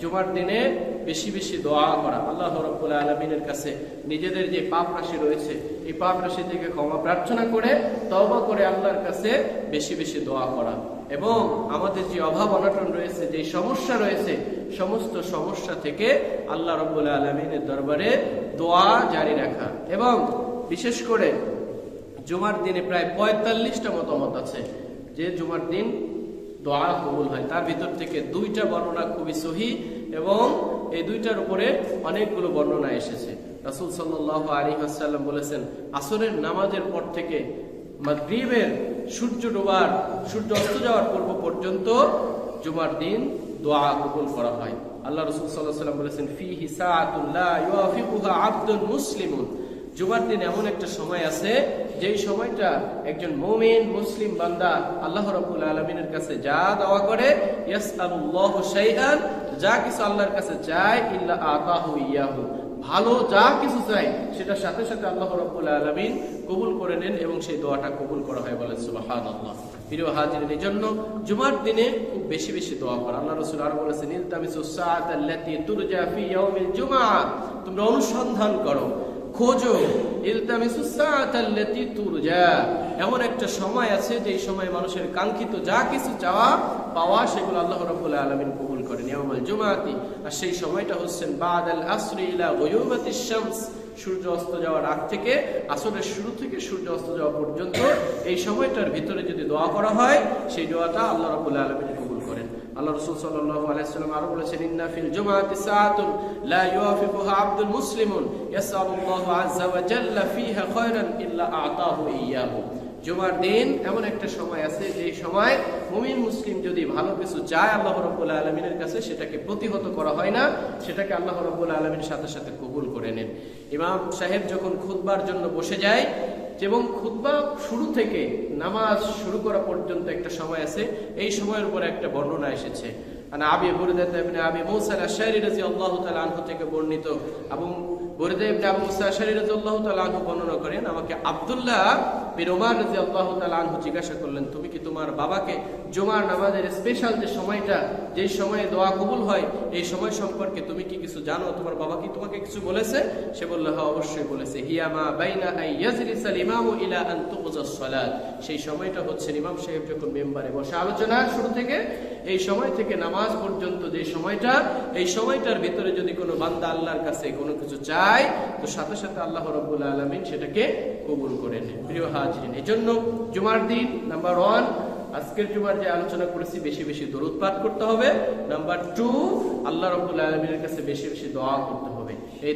জুমার দিনে বেশি বেশি দোয়া করা, আল্লাহ রাব্বুল আলামিনের কাছে নিজেদের যে পাপ রাশি রয়েছে এই পাপ রাশি থেকে ক্ষমা প্রার্থনা করে তওবা করে আল্লাহর কাছে বেশি বেশি দোয়া করা, এবং আমাদের যে অভাব অনটন রয়েছে, যে সমস্যা রয়েছে, সমস্ত সমস্যা থেকে আল্লাহ রাব্বুল আলামিনের দরবারে দোয়া জারি রাখা। এবং বিশেষ করে জুমার দিনে প্রায় 45টা মতামত আছে যে জুমার দিন দোয়া কবুল হয়। তার ভিতর থেকে 2টা বর্ণনা খুবই সহিহ এবং এই 2টার উপরে অনেকগুলো বর্ণনা এসেছে। রাসূল সাল্লাল্লাহু আলাইহি ওয়াসাল্লাম বলেছেন, আসরের নামাজের পর থেকে মাগরিবের সূর্য অস্ত যাওয়ার পূর্ব পর্যন্ত জুমার দিন দোয়া কবুল করা হয়। আল্লাহ রাসূল সাল্লাল্লাহু আলাইহি ওয়াসাল্লাম বলেছেন, ফিহি সাআতুন লা ইউআফিকুহা আবদুন মুসলিমুন, জুমার দিন এমন একটা সময় আছে যেই সময়টা একজন মুমিন মুসলিম বান্দা আল্লাহ রাব্বুল আলামিনের কাছে যা দোয়া করে, ইয়াসআলুল্লাহু শাইআন, যা কিছু আল্লাহর কাছে চায়, ইল্লা আতাহু ইয়াহু, ভালো যা কিছু চাই সেটা সাথে সাথে আল্লাহ রাব্বুল আলামিন কবুল করে নেন এবং সেই দোয়াটা কবুল করা হয়। বলেন সুবহানাল্লাহ। প্রিয় হাজিরিন, এই জন্য জুমার দিনে খুব বেশি বেশি দোয়া করা। আল্লাহ রাসূল আর বলেছেন, ইলতামিসুস সাআতাল্লাতী তুরজা ফি ইয়াউমিল জুমআ, তোমরা অনুসন্ধান করো, খোঁজো, ইলতামিসুস সাআতাল্লাতী তুরজা, এমন একটা সময় আছে যে সময় মানুষের কাঙ্ক্ষিত যা কিছু চাওয়া পাওয়া সেগুলো আল্লাহ রাব্বুল আলামিন কবুল করেন, ইয়াউমুল জুমআতি। আর সেই সময়টা হচ্ছে বাদাল আসরি ইলা গুয়ুবাতিশ শামস, সূর্য অস্ত যাওয়ার আগ থেকে আসরের শুরু থেকে সূর্য অস্ত যাওয়া পর্যন্ত এই সময়টার ভিতরে যদি দোয়া করা হয় সেই দোয়াটা আল্লাহ রাব্বুল আলামিন কবুল করেন। আল্লাহ রাসূল সাল্লাল্লাহু আলাইহি ওয়াসাল্লাম আরো বলেছেন, ইন্না ফিল জুমআতি সাআতুন লা ইউআফিকুহা আবদুল মুসলিমুন ইয়াসআলুল্লাহু আযজা ওয়া জাল্লা ফিহা খায়রান ইল্লা আ'তাহু ইয়্যাহু, জুমার দিন এমন একটা সময় আছে যে সময় মুমিন মুসলিম যদি ভালো কিছু চায় আল্লাহ রাব্বুল আলামিনের কাছে, সেটাকে প্রতিহত করা হয় না, সেটাকে আল্লাহ রাব্বুল আলামিন সাথে সাথে কবুল করে নেন। ইমাম সাহেব যখন খুতবার জন্য বসে যায় এবং খুতবা শুরু থেকে নামাজ শুরু করা পর্যন্ত একটা সময় আছে, এই সময়ের উপর একটা বর্ণনা এসেছে। আবি বুরদা ইবনে আবি মুসা আল-আশআরী রাদিয়াল্লাহু তাআলা আনহু থেকে বর্ণিত, এবং বুরদা ইবনে আবু মুসা আল-আশআরী রাদিয়াল্লাহু তাআলা আনহু বর্ণনা করেন, আমাকে আব্দুল্লাহ বিন উমর রাদিয়াল্লাহু তাআলা আনহু জিজ্ঞাসা করলেন, তুমি কি তোমার বাবাকে জুমার নামাজের স্পেশাল যে সময়টা, যে সময়ে দোয়া কবুল হয়, এই সময় সম্পর্কে তুমি কি কিছু জানো? তোমার বাবা কি তোমাকে কিছু বলেছে? সে বলল, হ্যাঁ অবশ্যই বলেছে। হিয়া মা বাইনা আই ইয়াজলিসাল ইমামু ইলা আন তুকজাস সালাত, সেই সময়টা হচ্ছে ইমাম সাহেব যখন মেম্বারে বসে আলোচনা শুরু থেকে এই সময় থেকে নামাজ পর্যন্ত যে সময়টা, এই সময়টার ভিতরে যদি কোনো বান্দা আল্লাহর কাছে কোনো কিছু চায় তো সাথে সাথে আল্লাহ রাব্বুল আলামিন সেটাকে কবুল করে নেন। প্রিয় হাজিরিন, এই জন্য জুমার দিন নাম্বার 1, আজকের জুমার যে আলোচনা করেছি, বেশি বেশি দরুদ পাঠ করতে হবে। নাম্বার 2, আল্লাহ রাব্বুল আলামিনের কাছে বেশি বেশি দোয়া করতে হবে। এই